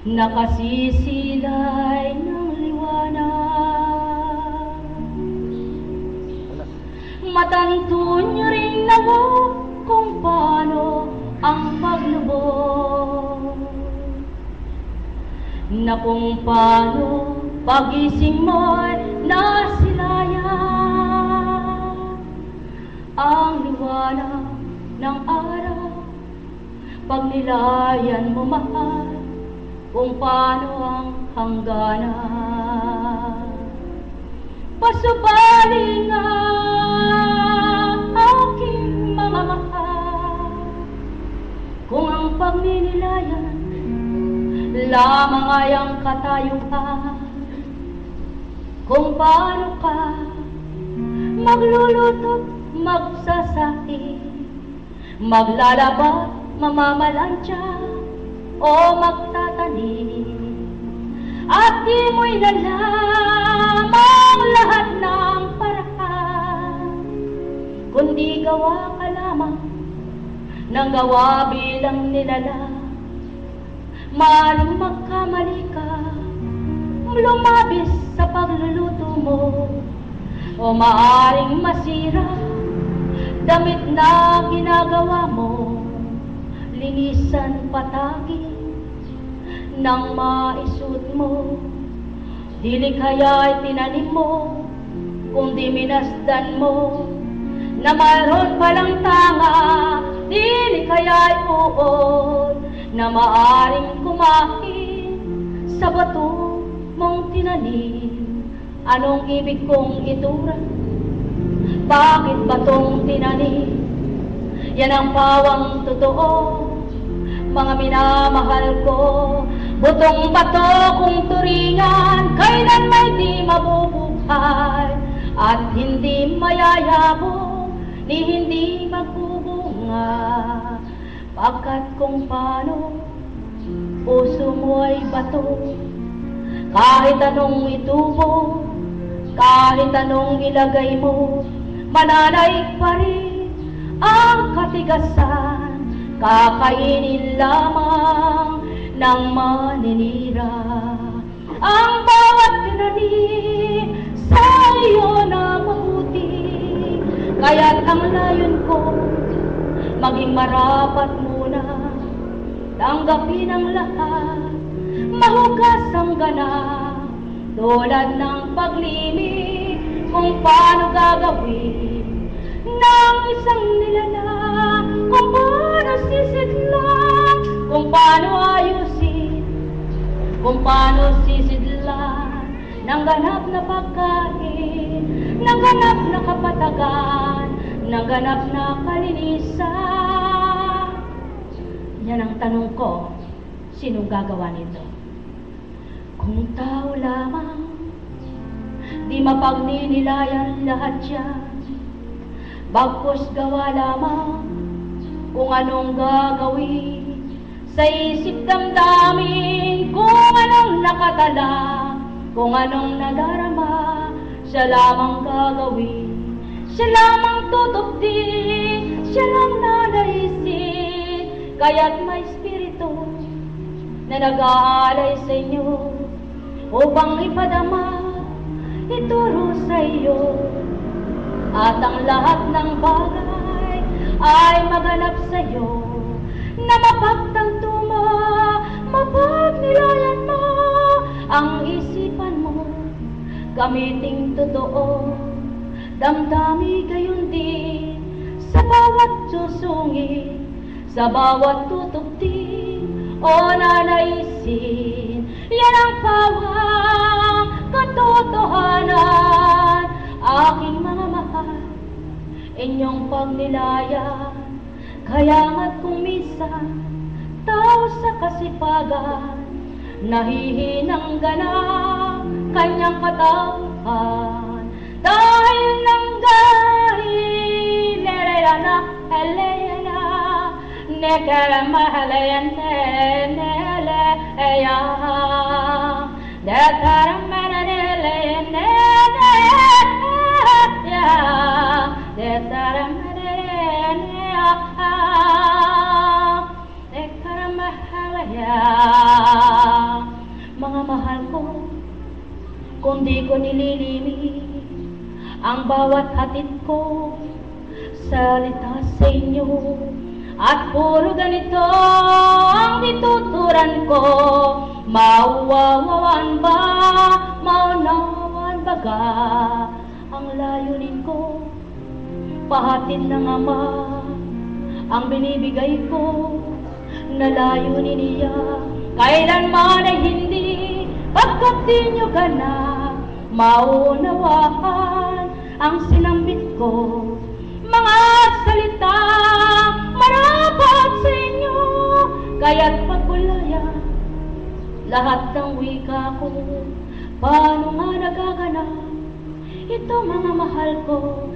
nakasisilay ng liwanag. Matanto niyo rin nawa kung paano ang paglubog, na kung paano pagising mo'y nasilayan ang liwanag ng araw. Pag nilayan mo mahal, kung paano ang hangganan. Pasubali nga aking mga mahal, kung ang pagninilayan lamang ay ang katayuan. Kung paano ka magluluto, magsasaing, maglalaba, mamamalansya o magtatanim, at di mo'y nalamang lahat ng paraan, kundi gawa ka lamang ng gawa bilang nilala. Maaaring magkamali ka, lumabis sa pagluluto mo, o maaaring masira damit na ginagawa mo. Linisan, patagin nang maisuot mo, dili kaya'y tinanim mo, kundi minasdan mo, na mayroon palang tanga. Dili kaya'y uod na maaring kumain sa bato mong tinanim. Anong ibig kong itura? Bakit batong tinanim? Yan ang pawang totoo, mga minamahal ko. Butong bato kung turingan, kailan may di mabubuhay, at hindi mayayabong, ni hindi magbubunga. Pagkat kung paano puso mo ay bato, kahit anong itubo, kahit anong ilagay mo, mananaig pa rin ang katigasan. Kakainin lamang ng maninira ang bawat tinanim sa iyo na mabuti. Kaya't ang layon ko, maging marapat muna, tanggapin ang lahat, mahugas ang ganap, tulad ng paglinis kung paano gagawin ng isang nilala, kung paano sisidlan, kung paano ayusin, kung paano sisidlan ng ganap na pagkain, ng ganap na kapatagan, ng ganap na kalinisan. Yan ang tanong ko, sinong gagawa nito? Kung tao lamang, di mapagninilayan lahat yan. Bagkus gawa lamang kung anong gagawin sa isip damdamin, kung anong nakatala, kung anong nadarama, siya lamang gagawin, siya lamang tutupdin, siya lang nanaisin. Kaya't may espiritu na nag-aalay sa inyo, upang ipadama, ituro sa iyo, at ang lahat ng bagay ay maganap sa iyo, na mapagtanto mo, mapagnilayan mo ang isipan mo, gamiting totoo, damdami gayon din sa bawat susungin, sa bawat tutugtin o nanaisin. Yan ang pawang katotohanan, aking mga mahal, inyong pagnilayan. Kaya nga't kung minsan tao sa kasipagan, nahihinang ganap kanyang katauhan, dahil nanggahin nerelana eleyana nekaramahalayane neleya dekaramahaneleyane ya dekaramahaneleyane dekaramahalaya. mahal ko, kundi ko nililimi ang bawat hatid ko, salita sa inyo. At puro ganito ang dituturan ko, mauwawawan ba, maunawan baga ang layunin ko. Pahatid ng Ama ang binibigay ko, na layunin niya kailanman ay hindi, pagkat di nyo ganap maunawaan ang sinambit ko. Mga salita marapat sa inyo, kaya't pagkulaya lahat ng wika ko. Paano nga nagaganap ito, mga mahal ko?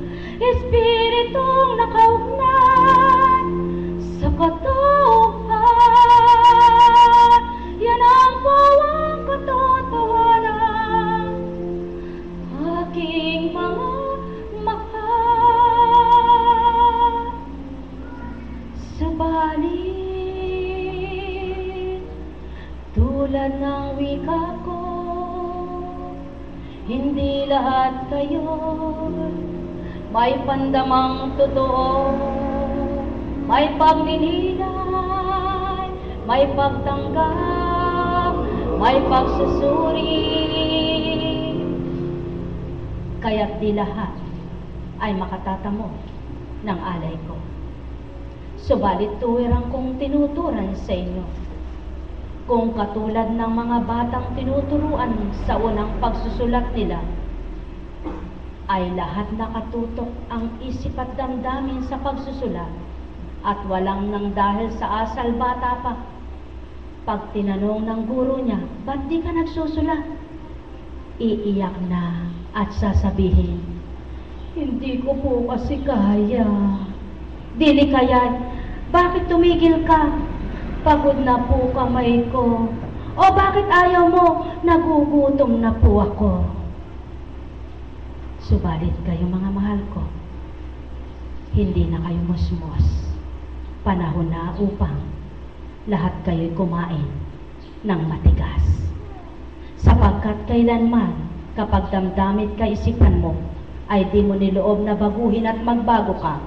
Espiritong nakaugnay sa katauhan, yan ang bawang katotohanan, aking mga mahal. Subalit, tulad ng wika ko, hindi lahat kayo may pandamang totoo, may pagninilay, may pagtanggap, may pagsusuri. Kaya't di lahat ay makatatamo ng alay ko. Subalit tuwirang kong tinuturan sa inyo, kung katulad ng mga batang tinuturuan sa unang pagsusulat nila, ay lahat nakatutok ang isip at damdamin sa pagsusulat, at walang nang dahil sa asal bata pa. Pag tinanong ng guro niya, ba't di ka nagsusulat? Iiyak na at sasabihin, hindi ko po kasi kaya. Dili kaya, bakit tumigil ka? Pagod na po kamay ko. O bakit ayaw mo? Nagugutom na po ako. Subalit kayo, mga mahal ko, hindi na kayo musmos. Panahon na upang lahat kayo'y kumain ng matigas. Sapagkat kailanman, kapag damdamit kaisipan mo, ay di mo niloob na baguhin at magbago ka,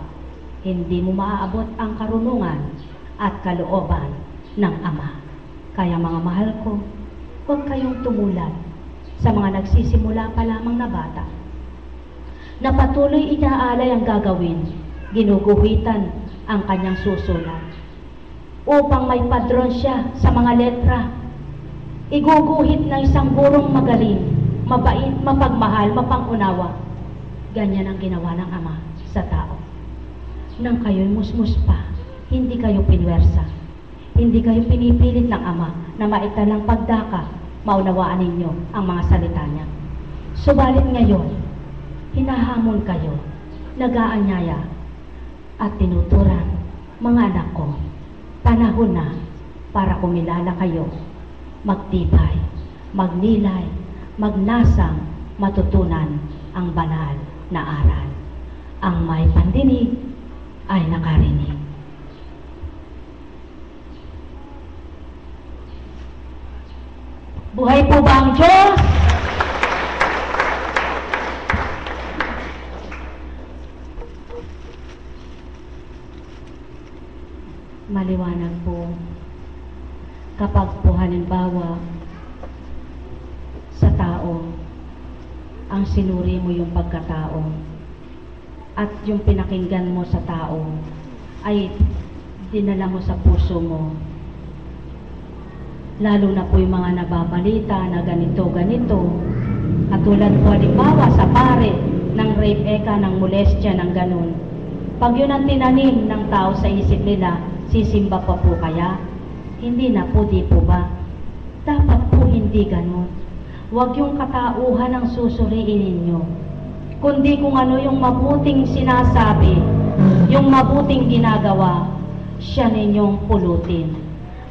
hindi mo maaabot ang karunungan at kalooban ng Ama. Kaya mga mahal ko, huwag kayong tumulad sa mga nagsisimula pa lamang na bata, na patuloy inaalay ang gagawin, ginuguhitan ang kanyang susulat, upang may padron siya sa mga letra. Iguguhit ng isang gurong magaling, mabait, mapagmahal, mapangunawa. Ganyan ang ginawa ng Ama sa tao. Nang kayo'y musmus pa, hindi kayo pinwersa, hindi kayo pinipilit ng Ama na maitalang pagdaka, maunawaan ninyo ang mga salita niya. Subalit ngayon, hinahamon kayo, nag-aanyaya, at tinuturan, mga anak ko, panahon na para kumilala kayo, magtibay, magnilay, magnasang, matutunan ang banal na aral. Ang may pandinig ay nakarinig. Buhay po ba ang Diyos? Maliwanag po, kapag po halimbawa sa tao, ang sinuri mo yung pagkatao at yung pinakinggan mo sa tao ay dinala mo sa puso mo, lalo na po yung mga nababalita na ganito, katulad po halimbawa sa pare ng rape eka, ng molestya, ng ganun. Pag yun ang tinanim ng tao sa isip nila, sisimba pa po kaya? Hindi na po, di po ba? Dapat po hindi ganun. Huwag yung katauhan ang susuriin ninyo, kundi kung ano yung mabuting sinasabi, yung mabuting ginagawa, siya ninyong pulutin.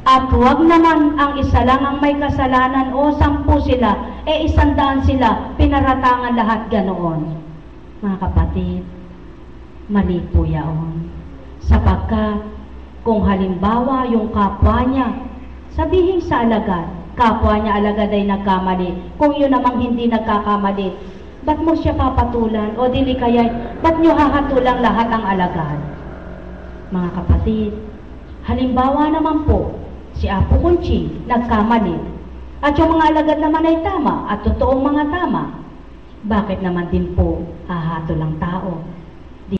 At huwag naman ang isa lang ang may kasalanan o 10 sila, 100 sila, pinaratangan lahat ganoon. Mga kapatid, mali po yaon. Sapagkat kung halimbawa yung kapwa niya, sabihin sa alagad, kapwa niya alagad ay nagkamali. Kung yun namang hindi nagkakamali, ba't mo siya papatulan? O dili kaya, ba't nyo hahatulang lahat ang alagad? Mga kapatid, halimbawa naman po, si Apo Conching nagkamali, at yung mga alagad naman ay tama at totoong mga tama. Bakit naman din po hahatol ang tao?